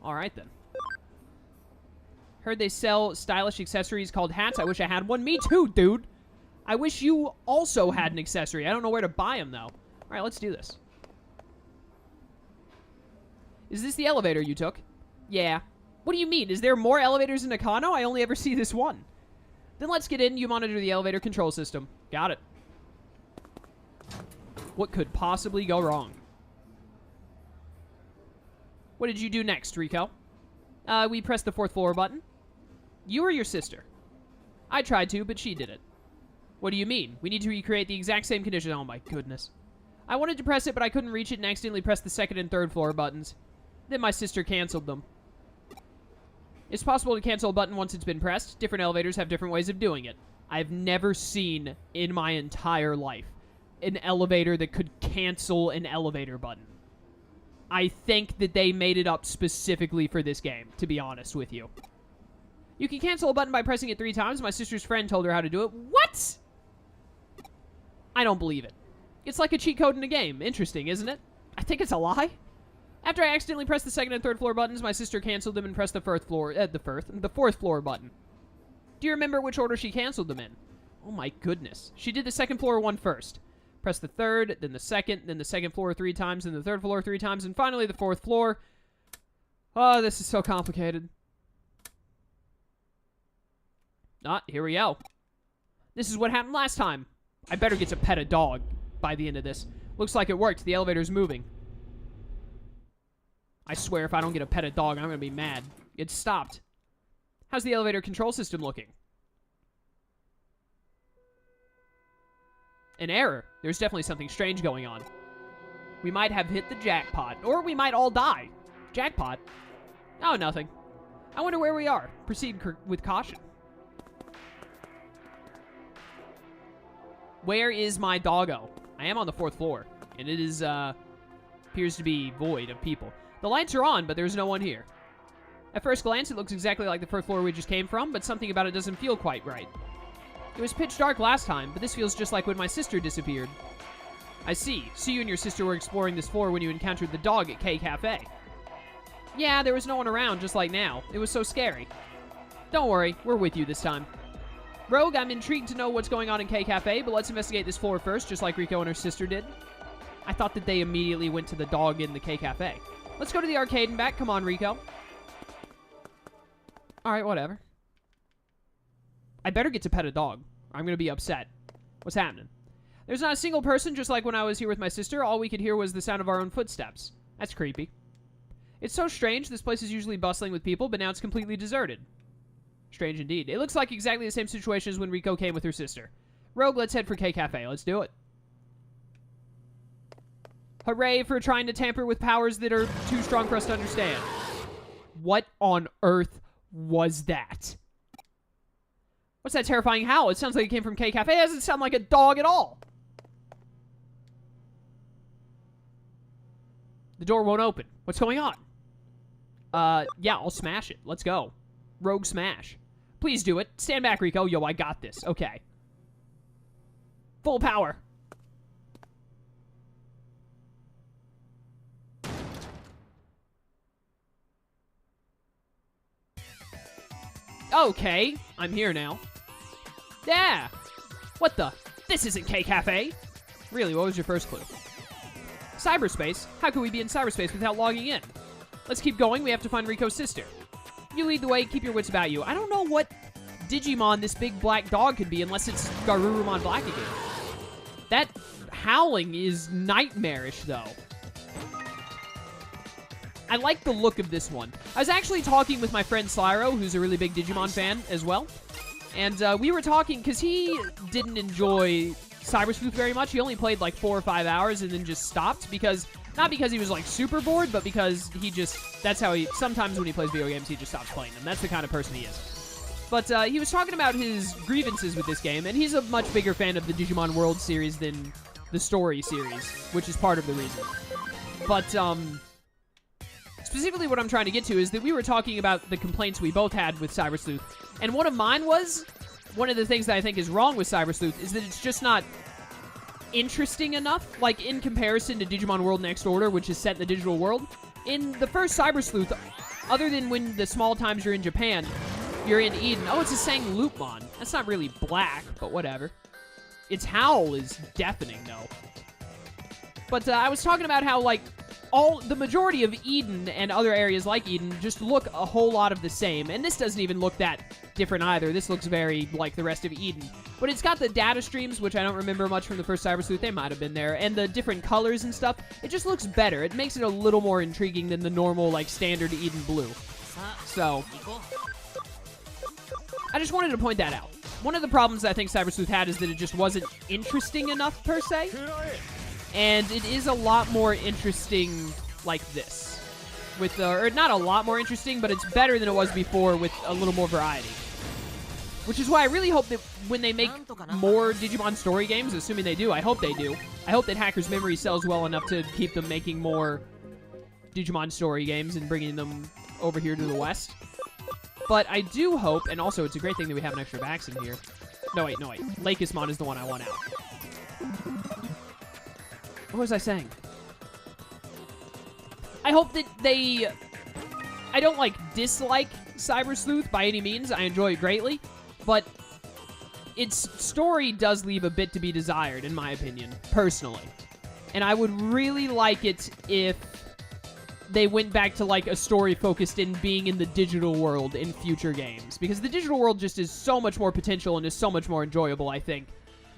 Alright, then. Heard they sell stylish accessories called hats. I wish I had one. Me too, dude. I wish you also had an accessory. I don't know where to buy them, though. Alright, let's do this. Is this the elevator you took? Yeah. What do you mean? Is there more elevators in Nakano? I only ever see this one. Then let's get in. You monitor the elevator control system. Got it. What could possibly go wrong? What did you do next, Rico? We pressed the 4th floor button. You or your sister? I tried to, but she did it. What do you mean? We need to recreate the exact same condition. Oh my goodness. I wanted to press it, but I couldn't reach it and accidentally pressed the 2nd and 3rd floor buttons. Then my sister canceled them. It's possible to cancel a button once it's been pressed. Different elevators have different ways of doing it. I've never seen in my entire life an elevator that could cancel an elevator button. I think that they made it up specifically for this game, to be honest with you. You can cancel a button by pressing it 3 times. My sister's friend told her how to do it. What? I don't believe it. It's like a cheat code in a game. Interesting, isn't it? I think it's a lie. After I accidentally pressed the 2nd and 3rd floor buttons, my sister canceled them and pressed the 4th floor button. Do you remember which order she canceled them in? Oh my goodness. She did the 2nd floor one first. Press the 3rd, then the 2nd, then the 2nd floor 3 times, then the 3rd floor 3 times, and finally the 4th floor. Oh, this is so complicated. Here we go. This is what happened last time. I better get to pet a dog by the end of this. Looks like it worked. The elevator's moving. I swear if I don't get to pet a dog, I'm going to be mad. It stopped. How's the elevator control system looking? An error. There's definitely something strange going on. We might have hit the jackpot. Or we might all die. Jackpot? Oh, nothing. I wonder where we are. Proceed with caution. Where is my doggo? I am on the 4th floor. And it is, appears to be void of people. The lights are on, but there's no one here. At first glance, it looks exactly like the 1st floor we just came from, but something about it doesn't feel quite right. It was pitch dark last time, but this feels just like when my sister disappeared. I see. So you and your sister were exploring this floor when you encountered the dog at K Cafe. Yeah, there was no one around, just like now. It was so scary. Don't worry, we're with you this time. Rogue, I'm intrigued to know what's going on in K Cafe, but let's investigate this floor first, just like Rico and her sister did. I thought that they immediately went to the dog in the K Cafe. Let's go to the arcade and back. Come on, Rico. Alright, whatever. I better get to pet a dog. I'm going to be upset. What's happening? There's not a single person, just like when I was here with my sister. All we could hear was the sound of our own footsteps. That's creepy. It's so strange. This place is usually bustling with people, but now it's completely deserted. Strange indeed. It looks like exactly the same situation as when Rico came with her sister. Rogue, let's head for K Cafe. Let's do it. Hooray for trying to tamper with powers that are too strong for us to understand. What on earth was that? What's that terrifying howl? It sounds like it came from K Cafe. It doesn't sound like a dog at all. The door won't open. What's going on? Yeah, I'll smash it. Let's go. Rogue smash. Please do it. Stand back, Rico. Yo, I got this. Okay. Full power. Okay. I'm here now. Yeah. What the? This isn't K Cafe. Really, what was your first clue? Cyberspace? How could we be in cyberspace without logging in? Let's keep going. We have to find Rico's sister. You lead the way. Keep your wits about you. I don't know what Digimon this big black dog could be unless it's Garurumon Black again. That howling is nightmarish, though. I like the look of this one. I was actually talking with my friend Slyro, who's a really big Digimon fan as well. And we were talking, because he didn't enjoy Cyber Sleuth very much. He only played like 4 or 5 hours and then just stopped because... Not because he was, like, super bored, but because he just... That's how he... Sometimes when he plays video games, he just stops playing them. That's the kind of person he is. But he was talking about his grievances with this game, and he's a much bigger fan of the Digimon World series than the Story series, which is part of the reason. But, specifically what I'm trying to get to is that we were talking about the complaints we both had with Cyber Sleuth, and one of mine was... One of the things that I think is wrong with Cyber Sleuth is that it's just not... interesting enough, like in comparison to Digimon World Next Order, which is set in the digital world. In the first Cyber Sleuth, other than when the small times you're in Japan, you're in Eden. Oh, it's a Sang-Loopmon. That's not really black, but whatever. Its howl is deafening, though. But I was talking about how, like, the majority of Eden and other areas like Eden just look a whole lot of the same. And this doesn't even look that different either. This looks very like the rest of Eden. But it's got the data streams, which I don't remember much from the first Cyber Sleuth. They might have been there. And the different colors and stuff. It just looks better. It makes it a little more intriguing than the normal, like, standard Eden blue. So, I just wanted to point that out. One of the problems I think Cyber Sleuth had is that it just wasn't interesting enough, per se. And it is a lot more interesting like this. With or not a lot more interesting, but it's better than it was before with a little more variety. Which is why I really hope that when they make more Digimon Story games, assuming they do, I hope they do. I hope that Hacker's Memory sells well enough to keep them making more Digimon Story games and bringing them over here to the West. But I do hope, and also it's a great thing that we have an extra Vaxen here. No, wait. Lakismon is the one I want out. What was I saying? I hope that they... I don't, like, dislike Cyber Sleuth by any means. I enjoy it greatly. But its story does leave a bit to be desired, in my opinion, personally. And I would really like it if they went back to, like, a story focused in being in the digital world in future games. Because the digital world just is so much more potential and is so much more enjoyable, I think,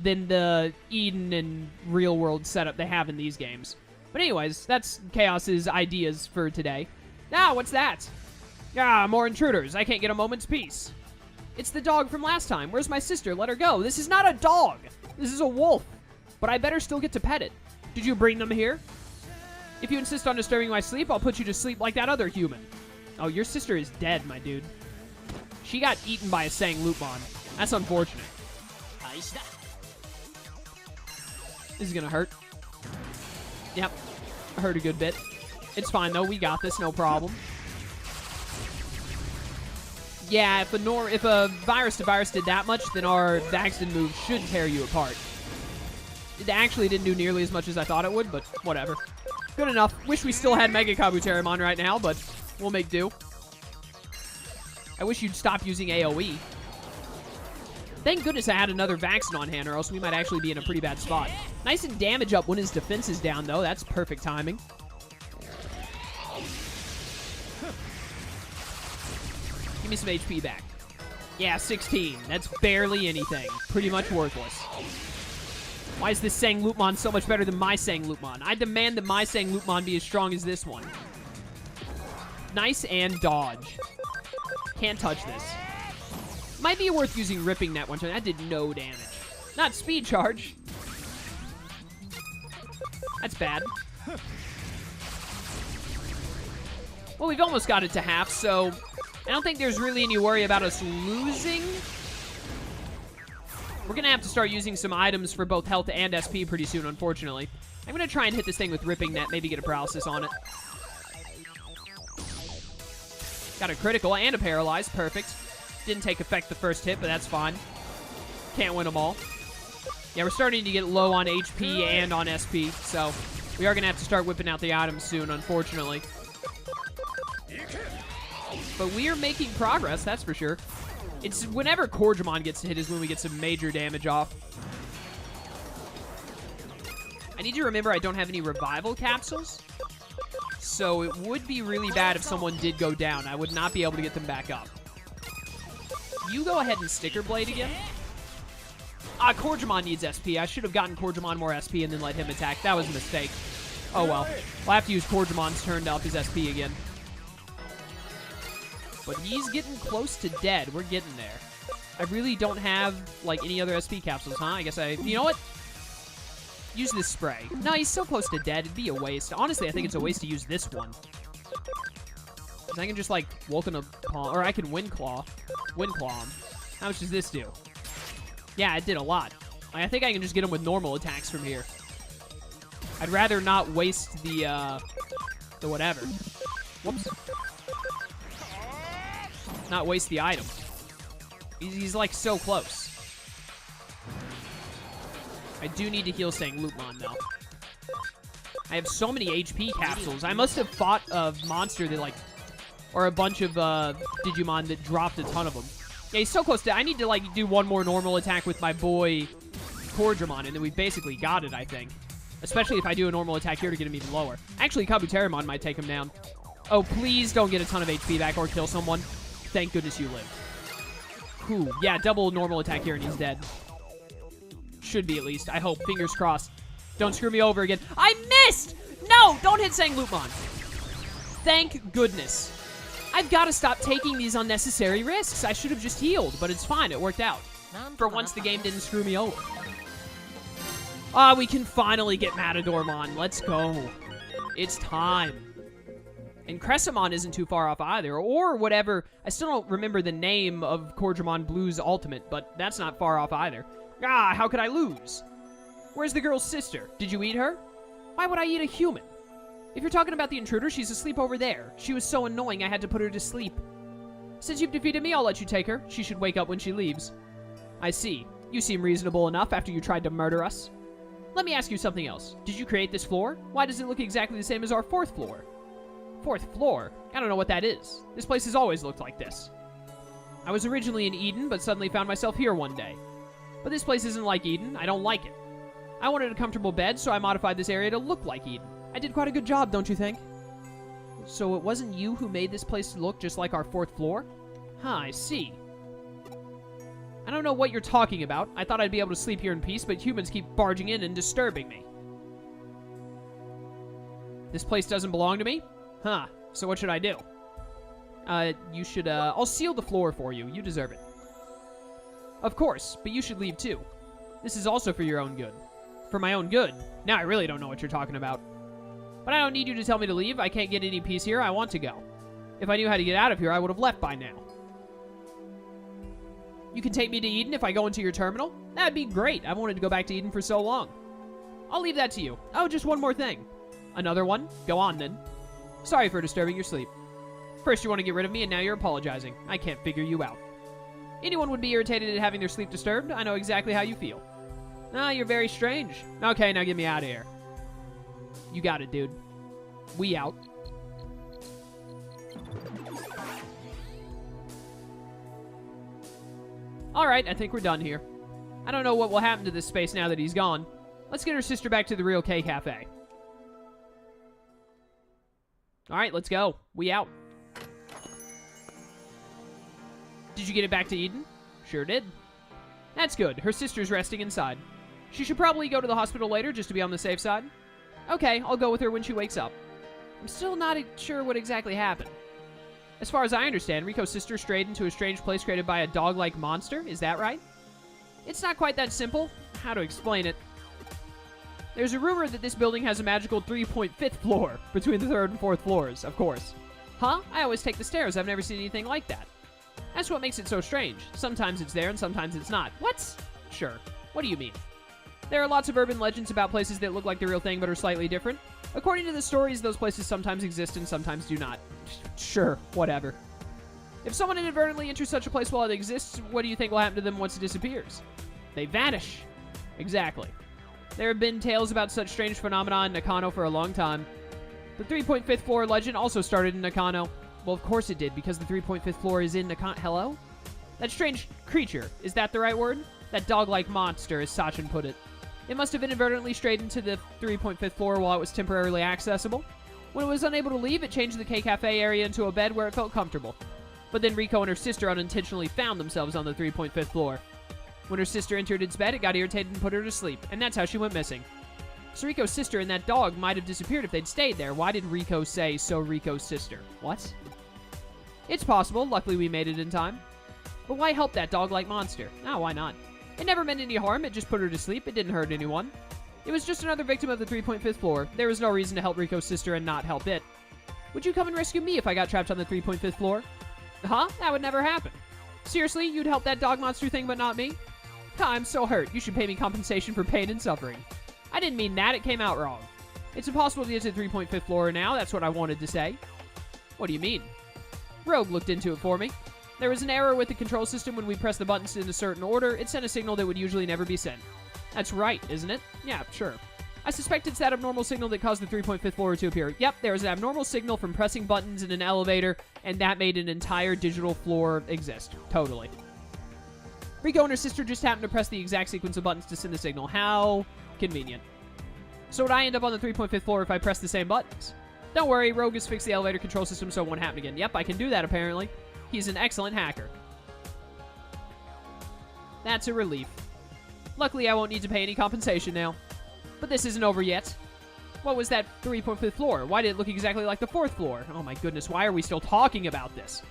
than the Eden and real-world setup they have in these games. But anyways, that's Chaos's ideas for today. Ah, what's that? Ah, more intruders. I can't get a moment's peace. It's the dog from last time. Where's my sister? Let her go. This is not a dog. This is a wolf. But I better still get to pet it. Did you bring them here? If you insist on disturbing my sleep, I'll put you to sleep like that other human. Oh, your sister is dead, my dude. She got eaten by a Sang-Loopmon. That's unfortunate. This is gonna hurt. Yep. Hurt a good bit. It's fine, though. We got this. No problem. Yeah, if a virus-to-virus did that much, then our Vaxen move should tear you apart. It actually didn't do nearly as much as I thought it would, but whatever. Good enough. Wish we still had Mega Kabuterimon right now, but we'll make do. I wish you'd stop using AoE. Thank goodness I had another Vaxen on hand, or else we might actually be in a pretty bad spot. Nice and damage up when his defense is down, though. That's perfect timing. Give me some HP back. Yeah, 16. That's barely anything. Pretty much worthless. Why is this Sang-Loopmon so much better than my Sang-Loopmon? I demand that my Sang-Loopmon be as strong as this one. Nice and dodge. Can't touch this. Might be worth using Ripping Net one turn. That did no damage. Not Speed Charge. That's bad. Well, we've almost got it to half, so I don't think there's really any worry about us losing. We're going to have to start using some items for both health and SP pretty soon, unfortunately. I'm going to try and hit this thing with Ripping Net, maybe get a paralysis on it. Got a critical and a paralyze. Perfect. Didn't take effect the first hit, but that's fine. Can't win them all. Yeah, we're starting to get low on HP and on SP, so we are going to have to start whipping out the items soon, unfortunately. But we are making progress, that's for sure. It's whenever Korjamon gets hit is when we get some major damage off. I need to remember I don't have any revival capsules. So it would be really bad if someone did go down. I would not be able to get them back up. You go ahead and Sticker Blade again. Ah, Korjamon needs SP. I should have gotten Korjamon more SP and then let him attack. That was a mistake. Oh well. We'll have to use Korjamon's turn to up his SP again. But he's getting close to dead. We're getting there. I really don't have, like, any other SP capsules, huh? I guess you know what? Use this spray. No, he's so close to dead. It'd be a waste. Honestly, I think it's a waste to use this one. Because I can just, like, Vulcan Palm, or I can Wind Claw him. How much does this do? Yeah, it did a lot. I think I can just get him with normal attacks from here. I'd rather not waste the whatever. Whoops. Not waste the item. He's like so close. I do need to heal Sang-Loopmon though. I have so many HP capsules. I must have fought a monster that like, Or a bunch of Digimon that dropped a ton of them. Yeah, he's so close to... I need to, like, do one more normal attack with my boy Gotsumon, and then we basically got it, I think. Especially if I do a normal attack here to get him even lower. Actually, Kabuterimon might take him down. Oh, please don't get a ton of HP back or kill someone. Thank goodness you lived. Whew. Yeah, double normal attack here and he's dead. Should be, at least. I hope. Fingers crossed. Don't screw me over again. I missed! No! Don't hit Sanglutmon. Thank goodness. I've got to stop taking these unnecessary risks. I should have just healed, but it's fine. It worked out. For once, the game didn't screw me over. Ah, we can finally get Matadormon. Let's go. It's time. And Cressamon isn't too far off either, or whatever. I still don't remember the name of Gotsumon Blue's ultimate, but that's not far off either. Ah, how could I lose? Where's the girl's sister? Did you eat her? Why would I eat a human? If you're talking about the intruder, she's asleep over there. She was so annoying I had to put her to sleep. Since you've defeated me, I'll let you take her. She should wake up when she leaves. I see. You seem reasonable enough after you tried to murder us. Let me ask you something else. Did you create this floor? Why does it look exactly the same as our 4th floor? 4th floor? I don't know what that is. This place has always looked like this. I was originally in Eden, but suddenly found myself here one day. But this place isn't like Eden. I don't like it. I wanted a comfortable bed, so I modified this area to look like Eden. I did quite a good job, don't you think? So it wasn't you who made this place look just like our 4th floor? Huh, I see. I don't know what you're talking about. I thought I'd be able to sleep here in peace, but humans keep barging in and disturbing me. This place doesn't belong to me? Huh, so what should I do? You should, I'll seal the floor for you. You deserve it. Of course, but you should leave too. This is also for your own good. For my own good? Now I really don't know what you're talking about. But I don't need you to tell me to leave. I can't get any peace here. I want to go. If I knew how to get out of here, I would have left by now. You can take me to Eden if I go into your terminal? That'd be great. I've wanted to go back to Eden for so long. I'll leave that to you. Oh, just one more thing. Another one? Go on, then. Sorry for disturbing your sleep. First you want to get rid of me, and now you're apologizing. I can't figure you out. Anyone would be irritated at having their sleep disturbed. I know exactly how you feel. Ah, you're very strange. Okay, now get me out of here. You got it, dude. We out. Alright, I think we're done here. I don't know what will happen to this space now that he's gone. Let's get her sister back to the real K Cafe. Alright, let's go. We out. Did you get it back to Eden? Sure did. That's good. Her sister's resting inside. She should probably go to the hospital later just to be on the safe side. Okay, I'll go with her when she wakes up. I'm still not sure what exactly happened. As far as I understand, Riko's sister strayed into a strange place created by a dog-like monster. Is that right? It's not quite that simple. How to explain it? There's a rumor that this building has a magical 3.5th floor between the 3rd and 4th floors, of course. Huh? I always take the stairs. I've never seen anything like that. That's what makes it so strange. Sometimes it's there and sometimes it's not. What? Sure. What do you mean? There are lots of urban legends about places that look like the real thing but are slightly different. According to the stories, those places sometimes exist and sometimes do not. Sure, whatever. If someone inadvertently enters such a place while it exists, what do you think will happen to them once it disappears? They vanish. Exactly. There have been tales about such strange phenomena in Nakano for a long time. The 3.5th floor legend also started in Nakano. Well, of course it did, because the 3.5th floor is in Nakano. Hello? That strange creature, is that the right word? That dog-like monster, as Sachin put it. It must have inadvertently strayed into the 3.5th floor while it was temporarily accessible. When it was unable to leave, it changed the K-Cafe area into a bed where it felt comfortable. But then Riko and her sister unintentionally found themselves on the 3.5th floor. When her sister entered its bed, it got irritated and put her to sleep, and that's how she went missing. So Riko's sister and that dog might have disappeared if they'd stayed there. Why did Riko say, so Riko's sister? What? It's possible. Luckily, we made it in time. But why help that dog-like monster? Ah, why not? It never meant any harm. It just put her to sleep. It didn't hurt anyone. It was just another victim of the 3.5th floor. There was no reason to help Riko's sister and not help it. Would you come and rescue me if I got trapped on the 3.5th floor? Huh? That would never happen. Seriously? You'd help that dog monster thing but not me? I'm so hurt. You should pay me compensation for pain and suffering. I didn't mean that. It came out wrong. It's impossible to get to the 3.5th floor now. That's what I wanted to say. What do you mean? Rogue looked into it for me. There was an error with the control system when we pressed the buttons in a certain order. It sent a signal that would usually never be sent. That's right, isn't it? Yeah, sure. I suspect it's that abnormal signal that caused the 3.5th floor to appear. Yep, there was an abnormal signal from pressing buttons in an elevator, and that made an entire digital floor exist. Totally. Riko and her sister just happened to press the exact sequence of buttons to send the signal. How convenient. So would I end up on the 3.5th floor if I press the same buttons? Don't worry, Rogue has fixed the elevator control system so it won't happen again. Yep, I can do that apparently. He's an excellent hacker. That's a relief. Luckily, I won't need to pay any compensation now. But this isn't over yet. What was that 3.5th floor? Why did it look exactly like the 4th floor? Oh my goodness, why are we still talking about this?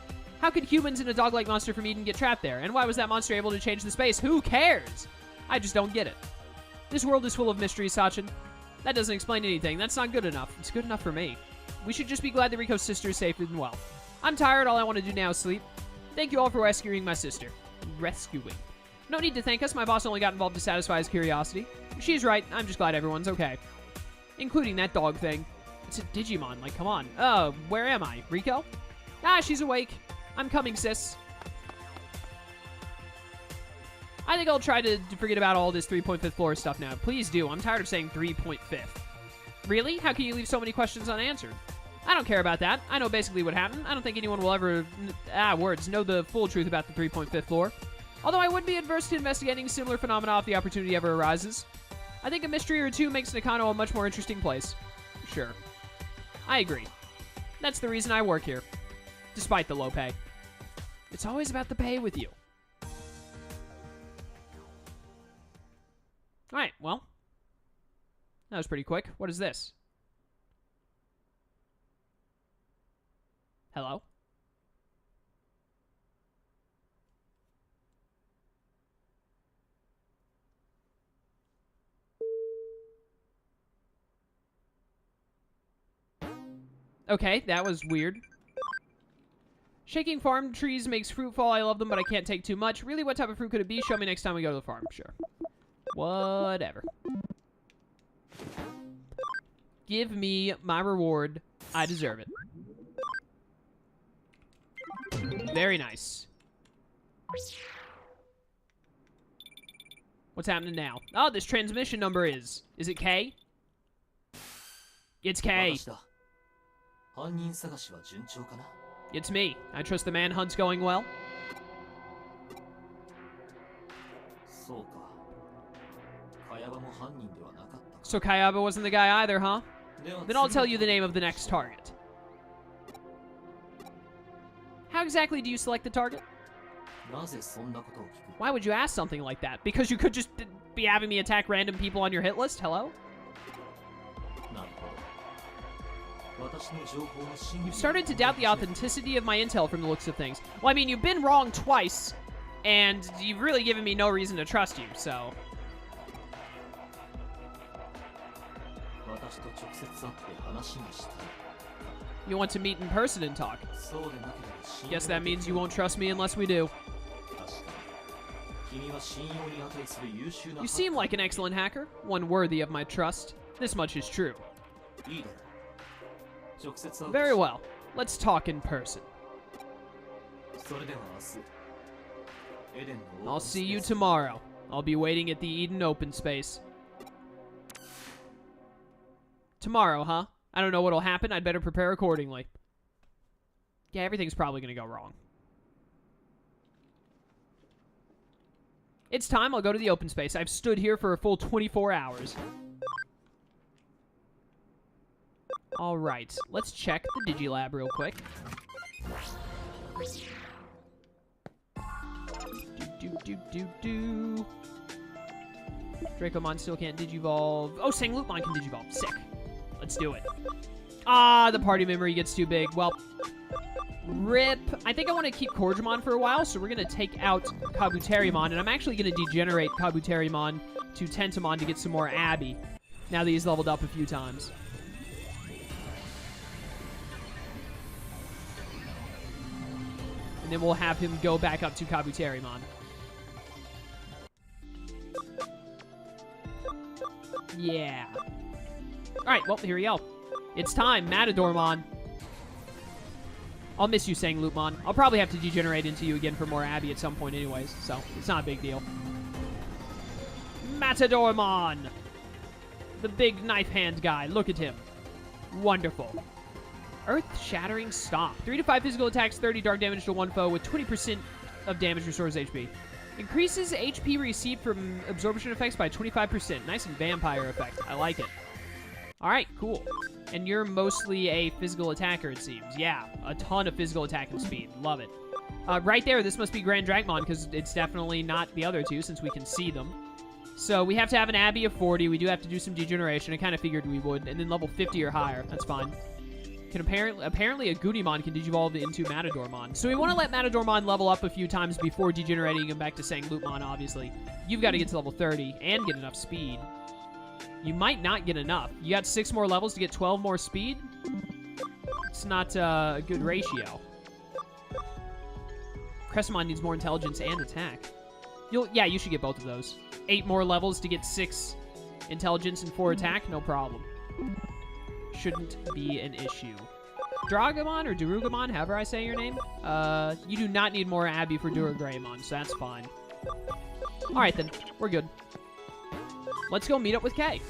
How could humans and a dog-like monster from Eden get trapped there? And why was that monster able to change the space? Who cares? I just don't get it. This world is full of mysteries, Sachin. That doesn't explain anything. That's not good enough. It's good enough for me. We should just be glad that Riko's sister is safe and well. I'm tired. All I want to do now is sleep. Thank you all for rescuing my sister. Rescuing. No need to thank us. My boss only got involved to satisfy his curiosity. She's right. I'm just glad everyone's okay. Including that dog thing. It's a Digimon. Like, come on. Oh, where am I? Riko? Ah, she's awake. I'm coming, sis. I think I'll try to forget about all this 3.5th floor stuff now. Please do. I'm tired of saying 3.5th. Really? How can you leave so many questions unanswered? I don't care about that. I know basically what happened. I don't think anyone will ever, know the full truth about the 3.5th floor. Although I would be adverse to investigating similar phenomena if the opportunity ever arises. I think a mystery or two makes Nakano a much more interesting place. Sure. I agree. That's the reason I work here. Despite the low pay. It's always about the pay with you. Alright, well. That was pretty quick. What is this? Hello? Okay, that was weird. Shaking farm trees makes fruit fall. I love them, but I can't take too much. Really, what type of fruit could it be? Show me next time we go to the farm. Sure. Whatever. Give me my reward. I deserve it. Very nice. What's happening now? Oh, this transmission number is... Is it K? It's K. It's me. I trust the manhunt's going well. So Kayaba wasn't the guy either, huh? Then I'll tell you the name of the next target. How exactly do you select the target? Why would you ask something like that? Because you could just be having me attack random people on your hit list? Hello? You've started to doubt the authenticity of my intel from the looks of things. Well, I mean, you've been wrong twice, and you've really given me no reason to trust you, so... You want to meet in person and talk? Guess that means you won't trust me unless we do. You seem like an excellent hacker, one worthy of my trust. This much is true. Very well. Let's talk in person. I'll see you tomorrow. I'll be waiting at the Eden open space. Tomorrow, huh? I don't know what'll happen. I'd better prepare accordingly. Yeah, everything's probably gonna go wrong. It's time. I'll go to the open space. I've stood here for a full 24 hours. Alright, let's check the Digilab real quick. Dracomon still can't Digivolve. Oh, Sangloopmon can Digivolve. Sick. Let's do it. Ah, the party memory gets too big. Well, rip. I think I want to keep Corgimon for a while, so we're going to take out Kabuterimon, and I'm actually going to degenerate Kabuterimon to Tentomon to get some more Abby, now that he's leveled up a few times. And then we'll have him go back up to Kabuterimon. Yeah. Alright, well, here we go. It's time, Matadormon. I'll miss you, Sangloopmon. I'll probably have to degenerate into you again for more Abby at some point anyways, so it's not a big deal. Matadormon! The big knife hand guy. Look at him. Wonderful. Earth-shattering stomp. 3 to 5 physical attacks, 30 dark damage to one foe with 20% of damage restores HP. Increases HP received from absorption effects by 25%. Nice and vampire effect. I like it. All right, cool. And you're mostly a physical attacker, it seems. Yeah, a ton of physical attacking speed. Love it. Right there, this must be Grand Dragmon, because it's definitely not the other two, since we can see them. So we have to have an Abby of 40. We do have to do some degeneration. I kind of figured we would. And then level 50 or higher. That's fine. Can apparently a Gootymon can digivolve into Matadormon. So we want to let Matadormon level up a few times before degenerating him back to Sangloopmon, obviously. You've got to get to level 30 and get enough speed. You might not get enough. You got 6 more levels to get 12 more speed? It's not a good ratio. Crescimon needs more intelligence and attack. Yeah, you should get both of those. 8 more levels to get 6 intelligence and 4 attack? No problem. Shouldn't be an issue. Dragamon or Darugamon, however I say your name. You do not need more Abby for Duragreymon, so that's fine. Alright then, we're good. Let's go meet up with Kay.